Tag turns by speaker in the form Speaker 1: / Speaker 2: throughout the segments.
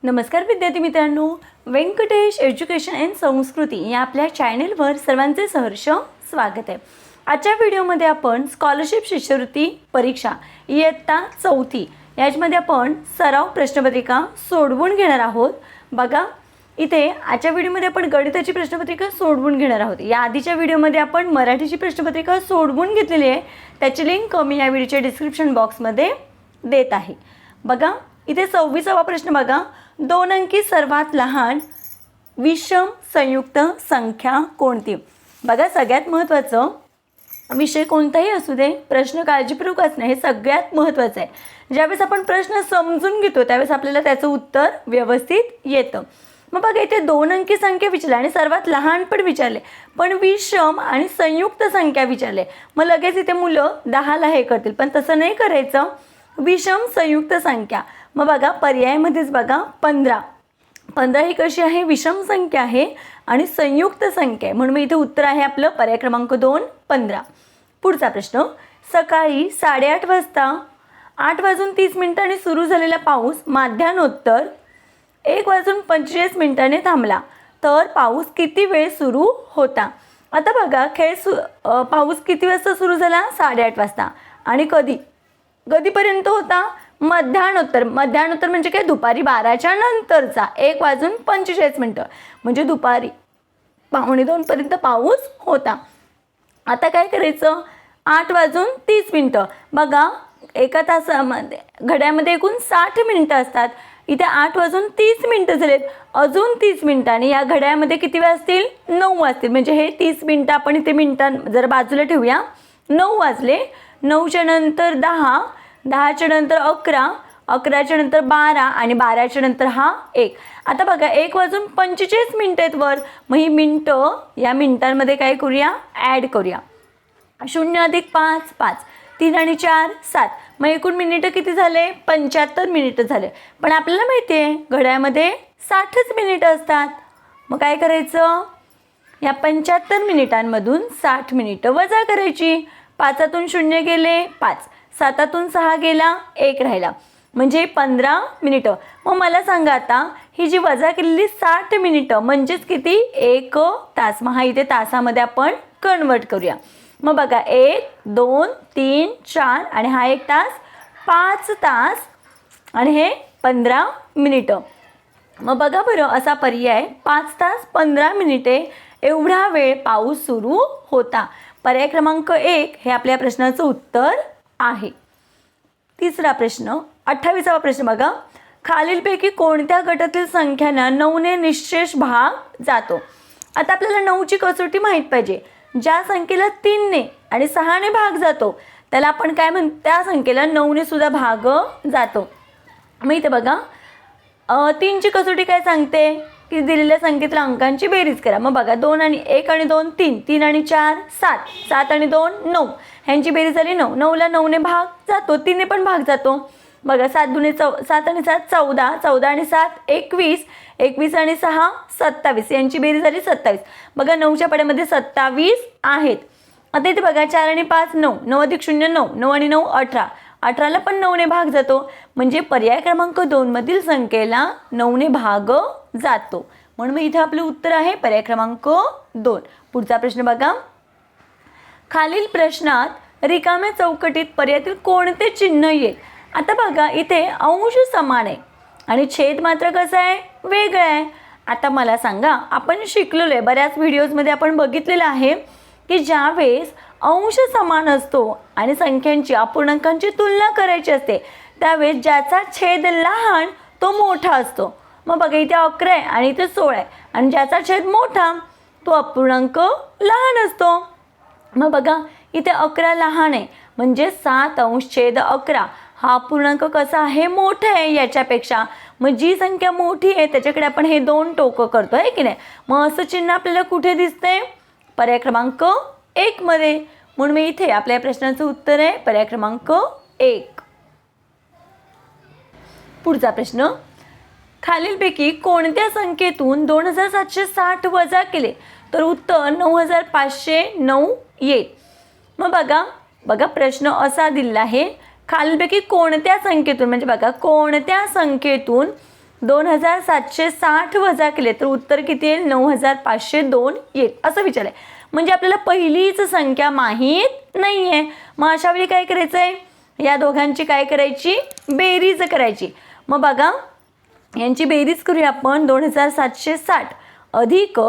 Speaker 1: नमस्कार विद्यार्थी मित्रांनो, व्यंकटेश एज्युकेशन अँड संस्कृती या आपल्या चॅनलवर सर्वांचे सहर्ष स्वागत आहे। आजच्या व्हिडिओमध्ये आपण स्कॉलरशिप शिष्यवृत्ती परीक्षा इयत्ता 4थी यामध्ये आपण सराव प्रश्नपत्रिका सोडवून घेणार आहोत। बघा इथे आजच्या व्हिडिओमध्ये आपण गणिताची प्रश्नपत्रिका सोडवून घेणार आहोत। या आधीच्या व्हिडिओमध्ये आपण मराठीची प्रश्नपत्रिका सोडवून घेतलेली आहे, त्याची लिंक मी या व्हिडिओच्या डिस्क्रिप्शन बॉक्समध्ये देत आहे। बघा इथे 26वा प्रश्न बघा, 2 अंकी सर्वात लहान विषम संयुक्त संख्या कोणती। बघा सगळ्यात महत्त्वाचं विषय कोणताही असू दे, प्रश्न काळजीपूर्वक असणे हे सगळ्यात महत्त्वाचं आहे। ज्यावेळेस आपण प्रश्न समजून घेतो त्यावेळेस आपल्याला त्याचं उत्तर व्यवस्थित येतं। मग बघा इथे 2 अंकी संख्या विचारली आणि सर्वात लहान पण विचारले, पण विषम आणि संयुक्त संख्या विचारले। मग लगेच इथे मुलं 10ला हे करतील, पण तसं नाही करायचं। विषम संयुक्त संख्या, मग बघा पर्यायामध्येच बघा 15 ही कशी आहे, विषम संख्या आहे आणि संयुक्त संख्या आहे, म्हणून इथे उत्तर आहे आपलं पर्याय क्रमांक 2 15। पुढचा प्रश्न, सकाळी 8:30 वाजता 8:30 सुरू झालेला पाऊस माध्यान्होत्तर 1:45 थांबला, तर पाऊस किती वेळ सुरू होता। आता बघा पाऊस किती वाजता सुरू झाला, 8:30 वाजता, आणि कधीपर्यंत होता, मध्यान्होत्तर म्हणजे काय, दुपारी 12च्या नंतरचा 1:45 म्हणजे दुपारी 1:45 पर्यंत पाऊस होता। आता काय करायचं, 8:30 बघा एका तासामध्ये घड्यामध्ये एकूण 60 मिनिटं असतात, इथे 8:30 झालेत, अजून 30 मिनिटांनी या घड्यामध्ये किती वाजतील, 9 वाजतील। म्हणजे हे 30 मिनिटं आपण इथे मिनिटां जर बाजूला ठेवूया, 9 वाजले, 9च्या नंतर 10, 10च्या नंतर 11, 11च्या नंतर 12 आणि 12च्या नंतर हा 1। आता बघा 1:45 आहेत वर, मग ही मिनटं या मिनिटांमध्ये काय करूया, ॲड करूया। 0 + 5 5, 3 आणि 4 7, मग एकूण मिनिटं किती झाले, 75 मिनिटं झाले। पण आपल्याला माहिती आहे घड्यामध्ये 60च मिनिटं असतात, मग काय करायचं, या 75 मिनिटांमधून 60 मिनिटं वजा करायची। 5तून 0 गेले 5, 7तून 6 गेला 1 राहिला, म्हणजे 15 मिनिटं। मग मला सांगा आता ही जी वजा केलेली 60 मिनिटं म्हणजेच किती, 1 तास। मग हा इथे तासामध्ये आपण कन्वर्ट करूया। मग बघा 1 2 3 4 आणि हा 1 तास, 5 तास आणि हे 15 मिनिटं। मग बघा बरं असा पर्याय 5 तास 15 मिनिटे एवढा वेळ पाऊस सुरू होता। पर्याय क्रमांक 1 हे आपल्या प्रश्नाचं उत्तर आहे। तिसरा प्रश्न, 28वा प्रश्न बघा, खालीलपैकी कोणत्या गटातील संख्यांना 9ने निःशेष भाग जातो। आता आपल्याला 9ची कसोटी माहीत पाहिजे। ज्या संख्येला 3ने आणि 6ने भाग जातो त्याला आपण काय म्हणतो, त्या संख्येला 9ने सुद्धा भाग जातो। मग इथे बघा 3ची कसोटी काय सांगते की दिलेल्या संख्येतल्या अंकांची बेरीज करा। मग बघा 2 आणि 1 आणि 2 3, 3 आणि 4 7, 7 आणि 2 9, ह्यांची बेरीज झाली 9, 9ला 9ने भाग जातो, 3ने पण भाग जातो। बघा 7 आणि 7 14, 14 आणि 7 21, 21 आणि 6 27, यांची बेरीज झाली 27। बघा 9च्या पाड्यामध्ये 27 आहेत। आता इथे बघा 4 आणि 5 9, 9 + 0 9, 9 आणि 9 18, 18ला पण 9ने भाग जातो, म्हणजे पर्याय क्रमांक 2 मधील संख्येला 9ने भाग जातो, म्हणून मग इथे आपलं उत्तर आहे पर्याय क्रमांक 2। पुढचा प्रश्न बघा, खालील प्रश्नात रिकाम्या चौकटीत पर्यायातील कोणते चिन्ह येईल। आता बघा इथे अंश समान आहे आणि छेद मात्र कसा आहे, वेगळा आहे। आता मला सांगा, आपण शिकलेलो आहे, बऱ्याच व्हिडिओजमध्ये आपण बघितलेलं आहे की ज्यावेळेस अंश समान असतो आणि संख्यांची अपूर्णांकांची तुलना करायची असते त्यावेळेस ज्याचा छेद लहान तो मोठा असतो। मग बघा इथे 11 आहे आणि इथे 16 आहे आणि ज्याचा छेद मोठा तो अपूर्णांक लहान असतो। मग बघा इथे 11 लहान आहे म्हणजे 7/11 हा अपूर्णांक कसा आहे, मोठा आहे याच्यापेक्षा। मग जी संख्या मोठी आहे त्याच्याकडे आपण हे 2 टोकं करतो आहे की नाही। मग असं चिन्ह आपल्याला कुठे दिसतंय, पर्याय क्रमांक 1 मध्ये, म्हणून मी इथे आपल्या प्रश्नाचं उत्तर आहे पर्याय क्रमांक 1। पुढचा प्रश्न, खालीलपैकी कोणत्या संख्येतून 2760 वजा केले तर उत्तर 9509 येईल। मग बघा प्रश्न असा दिलेला आहे, खालीलपैकी कोणत्या संख्येतून, म्हणजे बघा कोणत्या संख्येतून 2760 वजा केले तर उत्तर किती येईल? 9502 येईल असं विचारलंय. म्हणजे आपल्याला पहिलीच संख्या माहीत नाही आहे. मग अशा वेळी काय करायचं आहे? या दोघांची काय करायची? बेरीज करायची. मग बघा यांची बेरीज करूया आपण. 2760 अधिक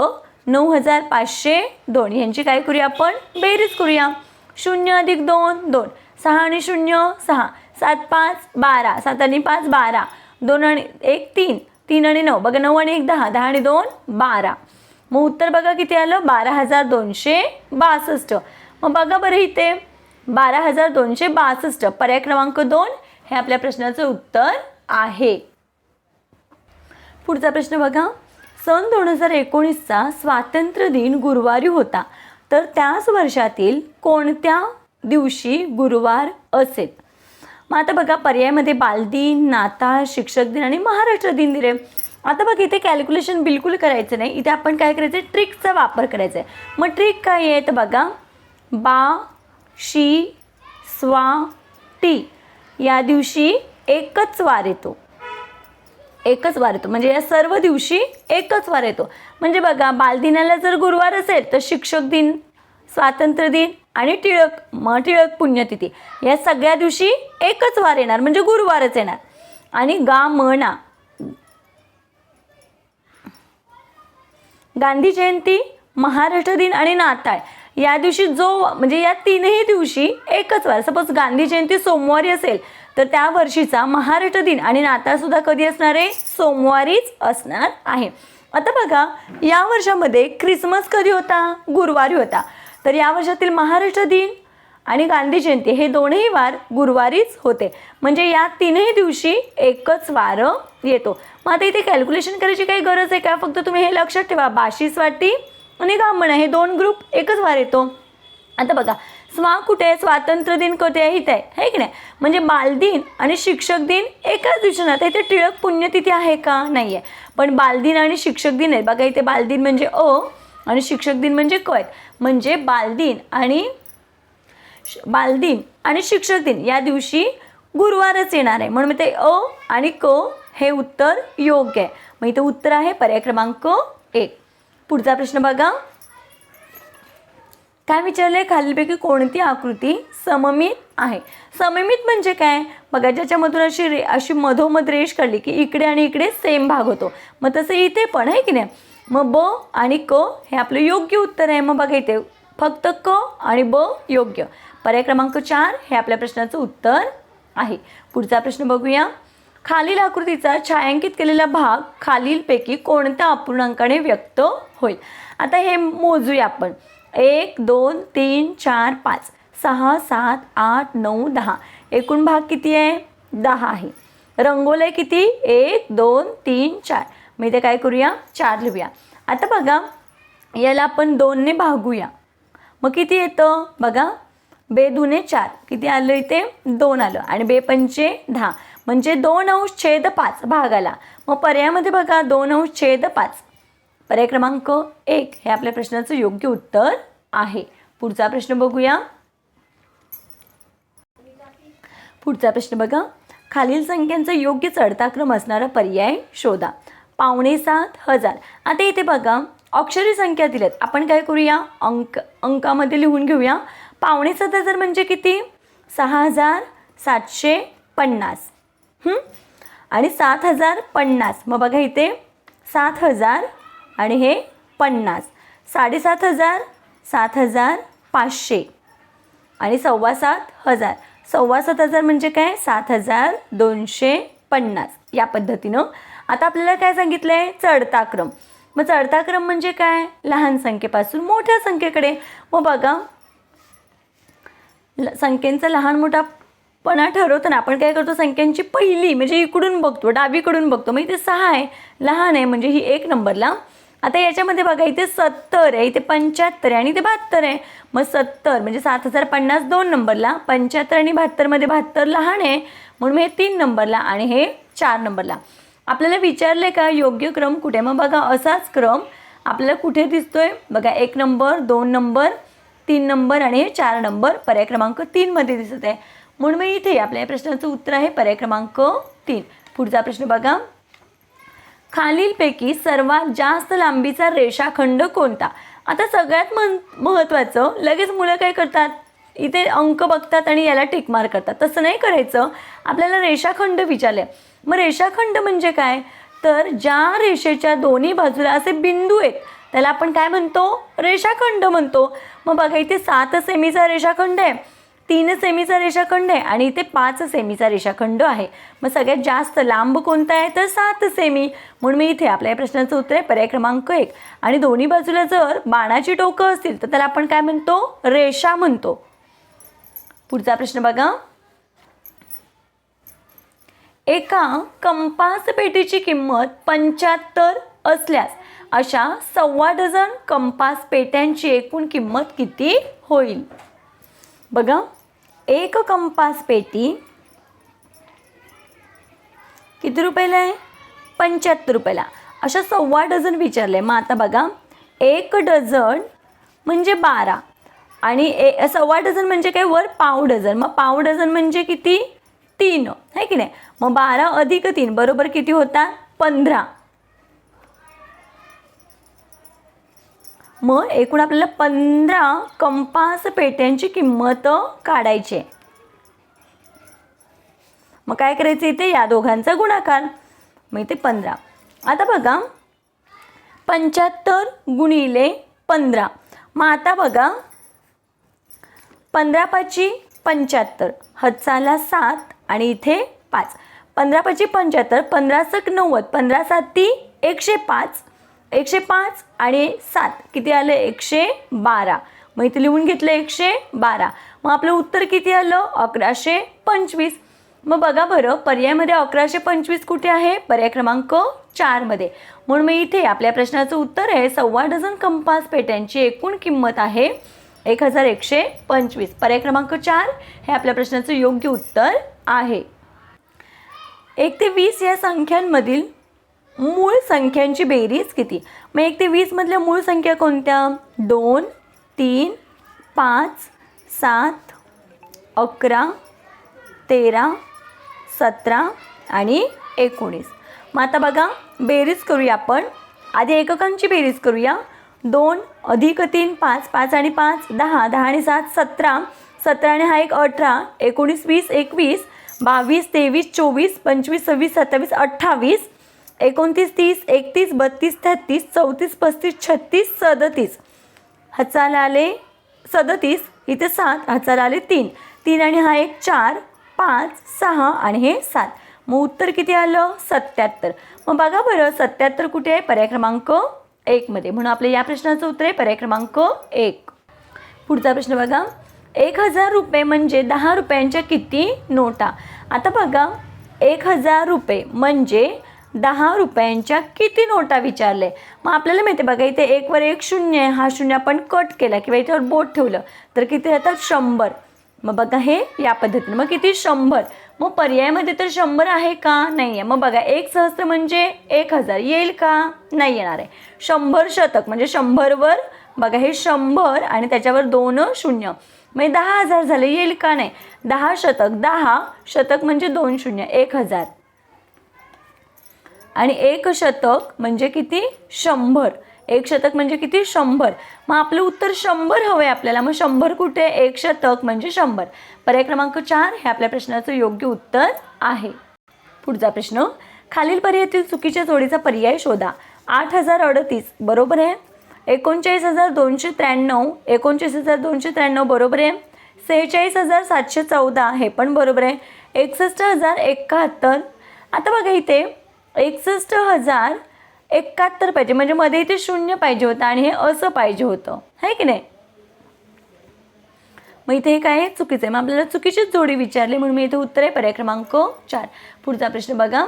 Speaker 1: 9502 यांची काय करूया आपण? बेरीज करूया. 0 अधिक 2 2, 6 आणि 0 6, 7 5 12, 7 आणि 5 12, 2 आणि 1 3, 3 आणि 9 बघा, 9 आणि 1 10, 10 आणि 2 12. मग उत्तर बघा किती आलं? 12262. मग बघा बरं इथे 12262 पर्याय क्रमांक 2 हे आपल्या प्रश्नाचं उत्तर आहे. पुढचा प्रश्न बघा. सन 2019चा स्वातंत्र्य दिन गुरुवारी होता, तर त्याच वर्षातील कोणत्या दिवशी गुरुवार असेल? मग आता बघा पर्यायामध्ये बालदिन, नाताळ, शिक्षक दिन आणि महाराष्ट्र दिन दिले. आता बघा इथे कॅल्क्युलेशन बिलकुल करायचं नाही. इथे आपण काय करायचं आहे? ट्रिकचा वापर करायचा आहे. मग ट्रिक काय आहे तर बघा, बा शी स्वा टी या दिवशी एकच वार येतो. एकच वार येतो म्हणजे या सर्व दिवशी एकच वार येतो. म्हणजे बघा बालदिनाला जर गुरुवार असेल तर शिक्षक दिन, स्वातंत्र्य दिन आणि टिळक पुण्यतिथी या सगळ्या दिवशी एकच वार येणार म्हणजे गुरुवारच येणार. आणि गांधी जयंती, महाराष्ट्र दिन आणि नाताळ या दिवशी म्हणजे या तीनही दिवशी एकच वार. सपोज गांधी जयंती सोमवारी असेल तर त्या वर्षीचा महाराष्ट्र दिन आणि नाताळ सुद्धा कधी असणार आहे? सोमवारीच असणार आहे. आता बघा या वर्षामध्ये ख्रिसमस कधी होता? गुरुवारी होता. तर या वर्षातील महाराष्ट्र दिन आणि गांधी जयंती हे दोनही वार गुरुवारीच होते. म्हणजे या तीनही दिवशी एकच वार येतो. मग आता इथे कॅल्क्युलेशन करायची काही गरज आहे का? फक्त तुम्ही हे लक्षात ठेवा, बाशी स्वाती आणि गामणा हे दोन ग्रुप एकच वार येतो. आता बघा कुठे आहे? स्वातंत्र्य दिन कुठे आहे? इथे आहे की नाही? म्हणजे बालदिन आणि शिक्षक दिन एकाच दिवशी ना. इथे टिळक पुण्यतिथी आहे का? नाही आहे. पण बालदिन आणि शिक्षक दिन आहे बघा. इथे बालदिन म्हणजे अ आणि शिक्षक दिन म्हणजे क आहेत. म्हणजे बालदिन आणि शिक्षक दिन या दिवशी गुरुवारच येणार आहे. म्हणून ते अ आणि क हे उत्तर योग्य आहे. मग इथे उत्तर आहे पर्याय क्रमांक 1. पुढचा प्रश्न बघा. काय विचारले? खालीलपैकी कोणती आकृती सममित आहे? सममित म्हणजे काय? बघा ज्याच्यामधून अशी मधोमध रेष काढली की इकडे आणि इकडे सेम भाग होतो. मग तसं इथे पण आहे की नाही? मग ब आणि क हे आपलं योग्य उत्तर आहे. मग बघा इथे फक्त क आणि ब योग्य. पर्याय क्रमांक 4 हे आपल्या प्रश्नाचं उत्तर आहे. पुढचा प्रश्न बघूया. खालील आकृतीचा छायांकित केलेला भाग खालीलपैकी कोणत्या अपूर्णांकाने व्यक्त होईल? आता हे मोजूया आपण. 1 2 3 4 5 6 7 8 9 10 एकूण भाग किती आहे? 10 आहे. रंगवलंय किती? 1 2 3 4. मग इथे काय करूया? 4 लिहूया. आता बघा याला आपण 2 ने भागूया. मग किती येतं? बघा 2 दुने 4 किती आलं? इथे 2 आलं. आणि 2 पंचे 10 म्हणजे 2/5 भाग आला. मग पर्यायामध्ये बघा 2/5. पर्याय क्रमांक 1 हे आपल्या प्रश्नाचं योग्य उत्तर आहे. पुढचा प्रश्न बघूया. पुढचा प्रश्न बघा. खालील संख्यांचा योग्य चढता क्रम असणारा पर्याय शोधा. 7,500. आता इथे बघा अक्षरी संख्या दिल्यात. आपण काय करूया? अंकामध्ये लिहून घेऊया. 7,500 म्हणजे किती? 6,750 आणि 7,050. मग बघा इथे 7,000 आणि हे 50. 7,500 7,500 आणि 7,500. 7,500 म्हणजे काय? 7,250 या पद्धतीनं. आता आपल्याला काय सांगितलं आहे? चढता क्रम. मग चढता क्रम म्हणजे काय? लहान संख्येपासून मोठ्या संख्येकडे. मग बघा संख्येचा लहान मोठापणा ठरवताना आपण काय करतो? संख्यांची पहिली म्हणजे इकडून बघतो, डावीकडून बघतो. मग इथे 6 आहे, लहान आहे म्हणजे ही 1 नंबरला. आता याच्यामध्ये बघा इथे 70 आहे, इथे 75 आहे आणि इथे 72 आहे. मग 70 म्हणजे 7,050 2 नंबरला, 75 आणि 72 मध्ये 72 लहान आहे म्हणून हे 3 नंबरला आणि हे 4 नंबरला. आपल्याला विचारले का योग्य क्रम कुठे? मग बघा असाच क्रम आपल्याला कुठे दिसतोय? बघा 1 नंबर 2 नंबर 3 नंबर आणि हे 4 नंबर पर्याय क्रमांक 3 मध्ये दिसत आहे. म्हणून मग इथे आपल्या प्रश्नाचं उत्तर आहे पर्याय क्रमांक 3. पुढचा प्रश्न बघा. खालीलपैकी सर्वात जास्त लांबीचा रेषाखंड कोणता? आता सगळ्यात महत्त्वाचं, लगेच मुलं काय करतात, इथे अंक बघतात आणि याला टिक मार्क करतात. तसं नाही करायचं. आपल्याला रेषाखंड विचारले. मग रेषाखंड म्हणजे काय, तर ज्या रेषेच्या दोन्ही बाजूला असे बिंदू आहेत त्याला आपण काय म्हणतो, रेषाखंड म्हणतो. मग बघा इथे 7 सेमीचा रेषाखंड आहे, 3 सेमीचा रेषाखंड आहे आणि इथे 5 सेमीचा रेषाखंड आहे. मग सगळ्यात जास्त लांब कोणता आहे, तर 7 सेमी. म्हणून मी इथे आपल्या या प्रश्नाचं उत्तर आहे पर्याय क्रमांक 1. आणि दोन्ही बाजूला जर बाणाची टोकं असतील तर त्याला आपण काय म्हणतो, रेषा म्हणतो. पुढचा प्रश्न बघा. एका कंपास पेटीची किंमत 75 असल्यास अशा 1.25 डझन कंपास पेट्यांची एकूण किंमत किती होईल? बघा, एक कंपास पेटी किती रुपयाला आहे, 75 रुपयाला. अशा 1.25 डझन विचारले. मग आता बघा, 1 डझन म्हणजे 12 आणि 1.25 डझन म्हणजे काय, वर पाव डझन. मग पाव डझन म्हणजे किती, 3 आहे की नाही. मग 12 अधिक 3 बरोबर किती होतात, 15. मग एकूण आपल्याला 15 कंपास पेट्यांची किंमत काढायची. मग काय करायचं, इथे या दोघांचा गुणाकार. मग इथे 15. आता बघा, 75 गुणिले 15. मग आता बघा, 15 पाची 75, हातचाला 7 आणि इथे 5. 15 पाची 75, 15 सक 90, 15 साती 105, 105 आणि 7 किती आलं, 112. मग इथे लिहून घेतलं 112. मग आपलं उत्तर किती आलं, 1125. मग बघा बरं, पर्यायामध्ये 1125 कुठे आहे, पर्याय क्रमांक 4 मध्ये. म्हणून मी इथे आपल्या प्रश्नाचं उत्तर आहे 1.25 डझन कंपास पेट्यांची एकूण किंमत आहे 1125. पर्याय क्रमांक 4 हे आपल्या प्रश्नाचं योग्य उत्तर आहे. 1 ते 20 या संख्यांमधील मूळ संख्यांची बेरीज किती? मग 1 ते 20 मधल्या मूळ संख्या कोणत्या, 2, 3, 5, 7, 11, 13, 17 आणि 19. मग आता बघा, बेरीज करूया आपण. आधी एककांची बेरीज करूया. 2 अधिक 3 5, 5 आणि 5 10, 10 आणि 7 17, 17 आणि हा एक 18, 19 20 21, 22 23 24 25 26 27 28, 29 30 31 32 33 34 35 36 37. हातचाला आले 37, इथे 7, हातचाला आले 3, 3 आणि हा एक 4 5 6 आणि हे 7. मग उत्तर किती आलं, 77. मग बघा बरं, 77 कुठे आहे, पर्याय क्रमांक 1 मध्ये. म्हणून आपल्या या प्रश्नाचं उत्तर आहे पर्याय क्रमांक 1. पुढचा प्रश्न बघा. 1000 रुपये म्हणजे 10 रुपयांच्या किती नोटा? आता बघा, 1000 रुपये म्हणजे 10 रुपयांच्या किती नोटा विचारले. मग आपल्याला माहिती आहे बघा, इथे 1 वर 1 शून्य आहे. हा शून्य आपण कट केला किंवा याच्यावर बोट ठेवलं तर किती येतात, 100. मग बघा हे या पद्धतीने. मग किती, 100. मग पर्यायामध्ये तर 100 आहे का, नाही आहे. मग बघा, 1 सहस्त्र म्हणजे 1000 येईल का, नाही येणार आहे. 100 शतक म्हणजे 100 वर बघा हे 100 आणि त्याच्यावर 2 शून्य, म्हणजे 10,000 झाले, येईल का, नाही. 10 शतक, 10 शतक म्हणजे 2 शून्य, 1000. आणि 1 शतक म्हणजे किती, 100. 1 शतक म्हणजे किती, 100. मग आपलं उत्तर 100 हवं आहे आपल्याला. मग 100 कुठे, 1 शतक म्हणजे 100. पर्याय क्रमांक 4 हे आपल्या प्रश्नाचं योग्य उत्तर आहे. पुढचा प्रश्न. खालील पर्यायातील चुकीच्या जोडीचा पर्याय शोधा. 8038 बरोबर आहे. 39293, 39293 बरोबर आहे. 46714 हे पण बरोबर आहे. 61071. आता बघा, इथे 61071 पाहिजे, म्हणजे मध्ये इथे शून्य पाहिजे होतं आणि हे असं पाहिजे होतं, आहे की नाही. मग इथे हे काय चुकीचं आहे. मग आपल्याला चुकीचीच जोडी विचारली, म्हणून मी इथे उत्तर आहे पर्याय क्रमांक 4. पुढचा प्रश्न बघा.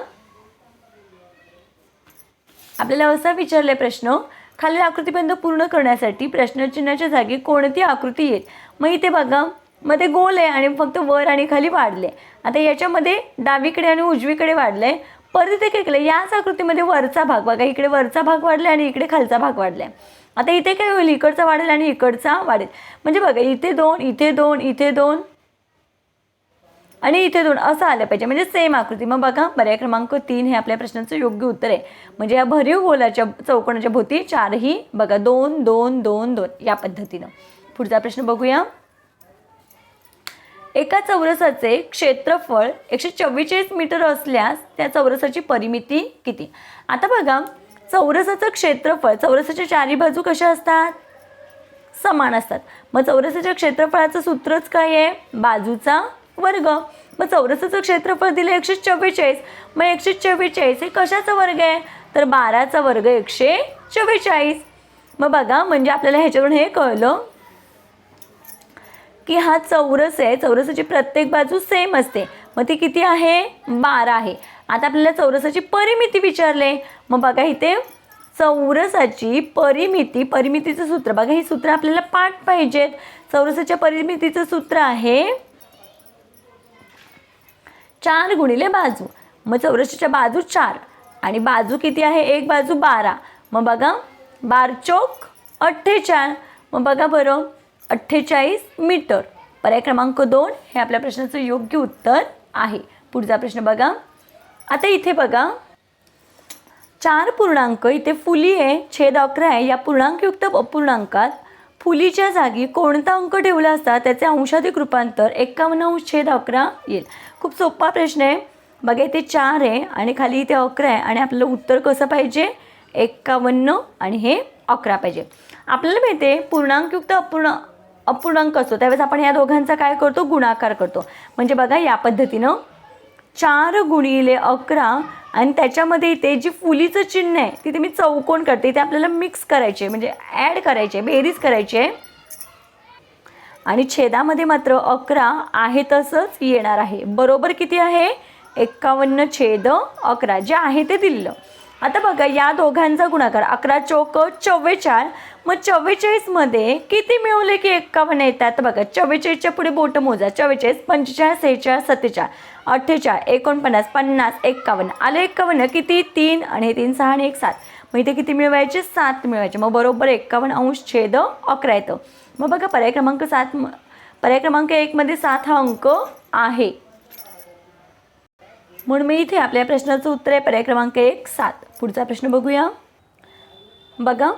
Speaker 1: आपल्याला असा विचारलाय प्रश्न, खालील आकृतीपर्यंत पूर्ण करण्यासाठी प्रश्नचिन्हाच्या जागी कोणती आकृती येईल. मग इथे बघा, मध्ये गोल आहे आणि फक्त वर आणि खाली वाढले. आता याच्यामध्ये डावीकडे आणि उजवीकडे वाढले. परत इथे काय केलं, याच आकृतीमध्ये वरचा भाग बघा, इकडे वरचा भाग वाढला आणि इकडे खालचा भाग वाढलाय. आता इथे काय होईल, इकडचा वाढेल आणि इकडचा वाढेल. म्हणजे बघा, इथे 2, इथे 2, इथे 2, आणि इथे 2 असं आलं पाहिजे, म्हणजे सेम आकृती. मग बघा पर्याय क्रमांक 3 हे आपल्या प्रश्नाचं योग्य उत्तर आहे. म्हणजे या भरीव गोलाच्या चौकोनाच्या भोवती 4ही बघा 2 2 2 2 या पद्धतीनं. पुढचा प्रश्न बघूया. एका चौरसाचे क्षेत्रफळ 144 मीटर असल्यास त्या चौरसाची परिमिती किती? आता बघा चौरसाचं क्षेत्रफळ, चौरसाच्या चारी बाजू कशा असतात? समान असतात. मग चौरसाच्या क्षेत्रफळाचं सूत्रच काय आहे? बाजूचा वर्ग. मग चौरसाचं क्षेत्रफळ दिलं 144. मग 144 हे कशाचा वर्ग आहे? तर 12चा वर्ग 144. मग बघा म्हणजे आपल्याला ह्याच्यावरून हे कळलं की हा चौरस आहे, चौरसाची प्रत्येक बाजू सेम असते. मग ती किती आहे? 12 आहे. आता आपल्याला चौरसाची परिमिती विचारले. मग बघा इथे चौरसाची परिमिती, परिमितीचं सूत्र बघा, ही सूत्र आपल्याला पाठ पाहिजेत. चौरसाच्या परिमितीचं सूत्र आहे 4 गुणिले बाजू. मग चौरसाच्या बाजू 4 आणि बाजू किती आहे? एक बाजू 12. मग बघा 12 चौक 48. मग बघा बरं 48 मीटर. पर्याय क्रमांक 2 हे आपल्या प्रश्नाचं योग्य उत्तर आहे. पुढचा प्रश्न बघा. आता इथे बघा 4 पूर्णांक, इथे फुली आहे, छेद 11 आहे. या पूर्णांकयुक्त अपूर्णांकात फुलीच्या जागी कोणता अंक ठेवला असता त्याचे अंशाधिक रूपांतर 51/11 येईल. खूप सोपा प्रश्न आहे बघा. इथे 4 आहे आणि खाली इथे 11 आहे आणि आपलं उत्तर कसं पाहिजे? 51 आणि हे 11 पाहिजे. आपल्याला माहिती आहे पूर्णांकयुक्त अपूर्णांक असतो त्यावेळेस आपण या दोघांचा काय करतो? गुणाकार करतो. म्हणजे बघा या पद्धतीनं 4 गुणिले 11 आणि त्याच्यामध्ये इथे जी फुलीचं चिन्ह आहे तिथे मी चौकोन करते. इथे आपल्याला मिक्स करायचे म्हणजे ॲड करायचे, बेरीज करायची आहे. आणि छेदामध्ये मात्र 11 आहे तसंच येणार आहे. बरोबर किती आहे? 51/11 जे आहे ते दिलेलं. आता बघा या दोघांचा गुणाकार 11 चौक 44. मग 44 मध्ये किती मिळवले की 51 येतात? बघा 44च्या पुढे बोट मोजा. 44 45 46 47 48 49 50 51 आलं 51. किती? 3 आणि हे 3 6 आणि 1 7. मग इथे किती मिळवायचे? 7 मिळवायचे. मग बरोबर 51/11 येतं. मग बघा पर्याय क्रमांक 7, पर्याय क्रमांक 1 मध्ये 7 हा अंक आहे. म्हणून मी इथे आपल्या प्रश्नाचं उत्तर आहे पर्याय क्रमांक 1 7. पुढचा प्रश्न बघूया. बघा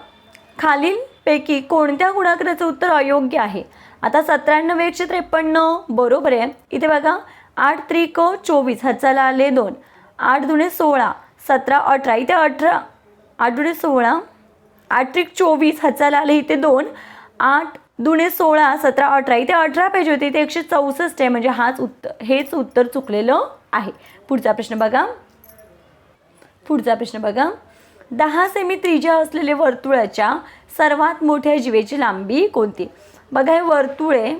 Speaker 1: खालीलपैकी कोणत्या गुणाकाराचं उत्तर अयोग्य आहे? आता 97 153 बरोबर आहे. इथे बघा 8 त्रिक 24 हाताला आले 2. 8 दुणे 16 17 18 इथे 18 8 दुणे 16 8 त्रिक 24 हाताला आले इथे 2. 8 दुणे 16 17 18 इथे 18 पाहिजे होते, इथे 164 आहे. म्हणजे हेच उत्तर चुकलेलं आहे. पुढचा प्रश्न बघा. 10 सेमी त्रिज्या असलेले वर्तुळाच्या सर्वात मोठ्या जीवेची लांबी कोणती? बघा हे वर्तुळ आहे.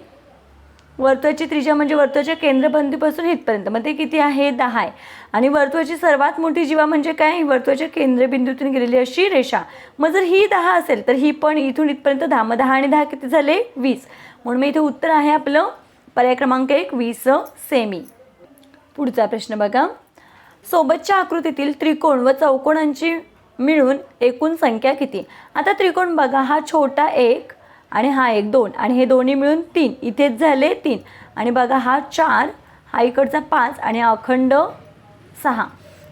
Speaker 1: वर्तुळाची त्रिज्या म्हणजे वर्तुळाच्या केंद्रबिंदूपासून इथपर्यंत, मग ते किती आहे? 10 आहे. आणि वर्तुळाची सर्वात मोठी जीवा म्हणजे काय? वर्तुळाच्या केंद्रबिंदूतून गेलेली अशी रेषा. मग जर ही 10 असेल तर ही पण इथून इथपर्यंत 10. मग 10 आणि 10 किती झाले? 20. म्हणून मी इथे उत्तर आहे आपलं पर्याय क्रमांक 1 20 सेमी. पुढचा प्रश्न बघा. सोबतच्या आकृतीतील त्रिकोण व चौकोनांची मिळून एकूण संख्या किती? आता त्रिकोण बघा, हा छोटा 1 आणि हा 1 2 आणि हे दोन्ही मिळून 3. इथेच झाले 3. आणि बघा हा 4, हा इकडचा 5 आणि अखंड 6.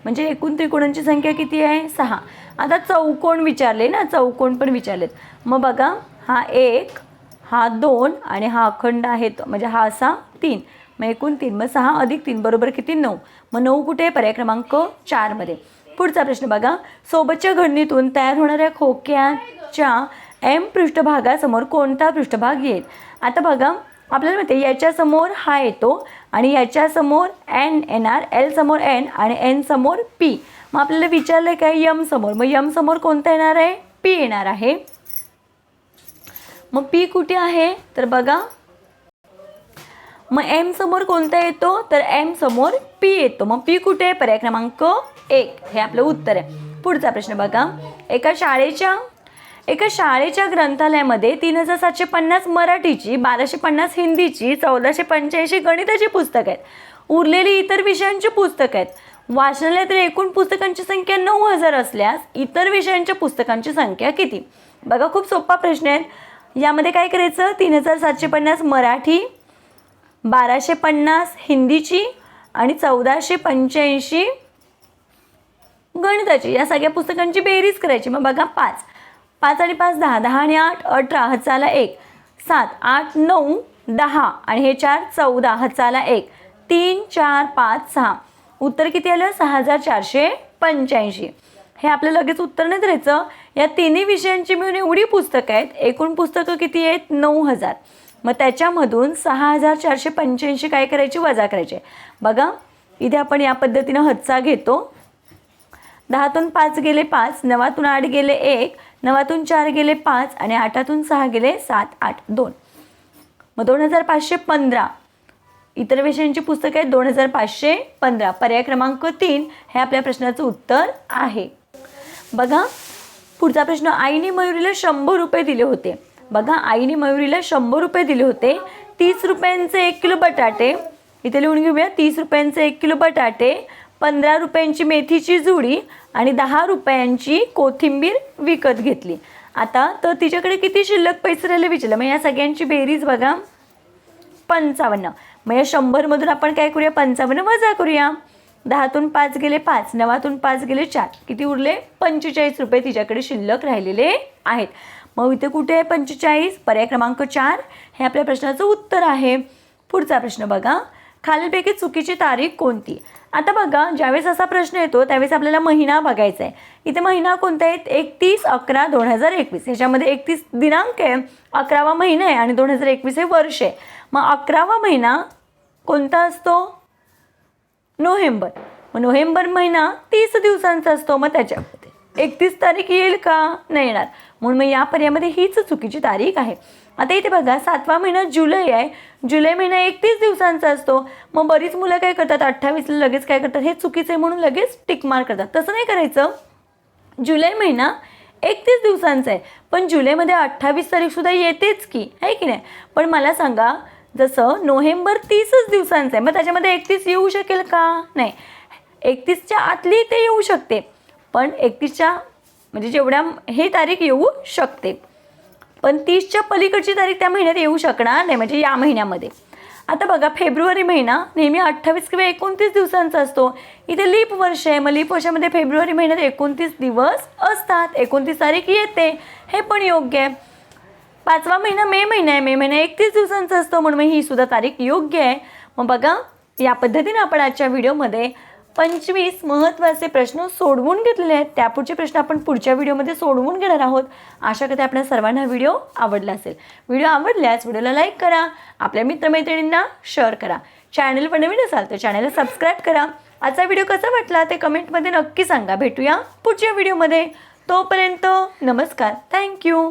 Speaker 1: म्हणजे एकूण त्रिकोणांची संख्या किती आहे? 6. आता चौकोन विचारले ना, चौकोन पण विचारलेत. मग बघा हा 1, हा 2 आणि हा अखंड आहे म्हणजे हा असा 3. मग एकूण 3. मग 6 अधिक 3 बरोबर किती? 9. मग 9 कुठे? पर्याय क्रमांक 4 मध्ये. पुढचा प्रश्न बघा. सोबतच्या घडणीतून तयार होणाऱ्या खोक्याच्या एम पृष्ठभागासमोर कोणता पृष्ठभाग येईल? आता बघा आपल्याला माहिती आहे याच्यासमोर हा येतो आणि याच्यासमोर एन येणार, एल समोर एन आणि एन समोर पी. मग आपल्याला विचारलं काय? यम समोर. मग यम समोर कोणता येणार आहे? पी येणार आहे. मग पी कुठे आहे? तर बघा मग एम समोर कोणता येतो? तर एम समोर पी येतो. मग पी कुठे आहे? पर्याय क्रमांक 1 हे आपलं उत्तर आहे. पुढचा प्रश्न बघा. एका शाळेच्या ग्रंथालयामध्ये 3750 मराठीची, 1250 हिंदीची, 1485 गणिताची पुस्तकं आहेत. उरलेली इतर विषयांची पुस्तकं आहेत. वाचनालयातील एकूण पुस्तकांची संख्या 9000 असल्यास इतर विषयांच्या पुस्तकांची संख्या किती? बघा खूप सोपा प्रश्न आहे. यामध्ये काय करायचं? 3750 मराठी, 1250 हिंदीची आणि 1485 गणिताची. या सगळ्या पुस्तकांची बेरीज करायची. मग बघा 5 5 आणि 5 10, 10 आणि 8 18, हचाला 1, 7 8 9 10 आणि हे 4 14, हचाला 1, 3 4 5 6. उत्तर किती आलं? 6485. हे आपलं लगेच उत्तर नाही द्यायचं. या तिन्ही विषयांची मिळून एवढी पुस्तकं आहेत. एकूण पुस्तकं किती आहेत? 9000. मग त्याच्यामधून 6485 काय करायची? वजा करायचे. बघा इथे आपण या पद्धतीनं हच्चा घेतो. 10तून 5 गेले 5, 9तून 8 गेले 1, 9तून 4 गेले 5 आणि 8तून 6 गेले 7 8 2. मग 2515. इतर विषयांची पुस्तकं आहेत 2515. पर्याय क्रमांक 3 हे आपल्या प्रश्नाचं उत्तर आहे. बघा पुढचा प्रश्न. आईने मयुरीला 100 रुपये दिले होते. बघा आईने मयुरीला 100 रुपये दिले होते. 30 रुपयांचे 1 किलो बटाटे, इथे लिहून घेऊया. 30 रुपयांचे 1 किलो बटाटे, 15 रुपयांची मेथीची जुडी आणि 10 रुपयांची कोथिंबीर विकत घेतली. आता तर तिच्याकडे किती शिल्लक पैसे राहिले विचारलं. मग या सगळ्यांची बेरीज बघा 55. मग या 100मधून आपण काय करूया? 55 वजा करूया. 10तून 5 गेले 5, 9तून 5 गेले 4, किती उरले? 45 रुपये तिच्याकडे शिल्लक राहिलेले आहेत. मग इथे कुठे आहे 45? पर्याय क्रमांक 4 हे आपल्या प्रश्नाचं उत्तर आहे. पुढचा प्रश्न बघा. खालीलपैकी चुकीची तारीख कोणती? आता बघा ज्यावेळेस असा प्रश्न येतो त्यावेळेस आपल्याला महिना बघायचा आहे. इथे महिना कोणता आहे? 31/11/2021. ह्याच्यामध्ये 31 दिनांक आहे, 11वा महिना आहे आणि 2021 हे वर्ष आहे. मग 11वा महिना कोणता असतो? नोव्हेंबर. मग नोव्हेंबर महिना 30 दिवसांचा असतो. मग त्याच्यामध्ये 31 तारीख येईल का? नाही येणार. म्हणून मग या पर्यायामध्ये हीच चुकीची तारीख आहे. आता इथे बघा 7वा महिना जुलै आहे. जुलै महिना 31 दिवसांचा असतो. मग बरीच मुलं काय करतात 28ला लगेच काय करतात? हे चुकीचं आहे म्हणून लगेच टिक मार्क करतात. तसं नाही करायचं. जुलै महिना 31 दिवसांचा आहे पण जुलैमध्ये 28 तारीखसुद्धा येतेच की, आहे की नाही? पण मला सांगा जसं नोव्हेंबर 30च दिवसांचं आहे मग त्याच्यामध्ये 31 येऊ शकेल का? नाही. 31च्या आतली ते येऊ शकते पण 31च्या म्हणजे जेवढ्या हे तारीख येऊ शकते पण 30च्या पलीकडची तारीख त्या महिन्यात येऊ शकणार नाही, म्हणजे या महिन्यामध्ये. आता बघा फेब्रुवारी महिना नेहमी 28 किंवा 29 दिवसांचा असतो. इथे लीप वर्ष आहे. मग लीप वर्षामध्ये फेब्रुवारी महिन्यात 29 दिवस असतात, 29 तारीख येते, हे पण योग्य आहे. 5वा महिना मे महिना आहे. मे महिना 31 दिवसांचा असतो म्हणून ही सुद्धा तारीख योग्य आहे. मग बघा या पद्धतीने आपण आजच्या व्हिडिओमध्ये 25 महत्त्वाचे प्रश्न सोडवून घेतलेले आहेत. त्यापुढचे प्रश्न आपण पुढच्या व्हिडिओमध्ये सोडवून घेणार आहोत. आशा करते आपल्या सर्वांना व्हिडिओ आवडला असेल. व्हिडिओ आवडल्यास व्हिडिओला लाईक करा, आपल्या मित्रमैत्रिणींना शेअर करा. चॅनलवर नवीन असाल तर चॅनलला सबस्क्राईब करा. आजचा व्हिडिओ कसा वाटला ते कमेंटमध्ये नक्की सांगा. भेटूया पुढच्या व्हिडिओमध्ये. तोपर्यंत नमस्कार. थँक्यू.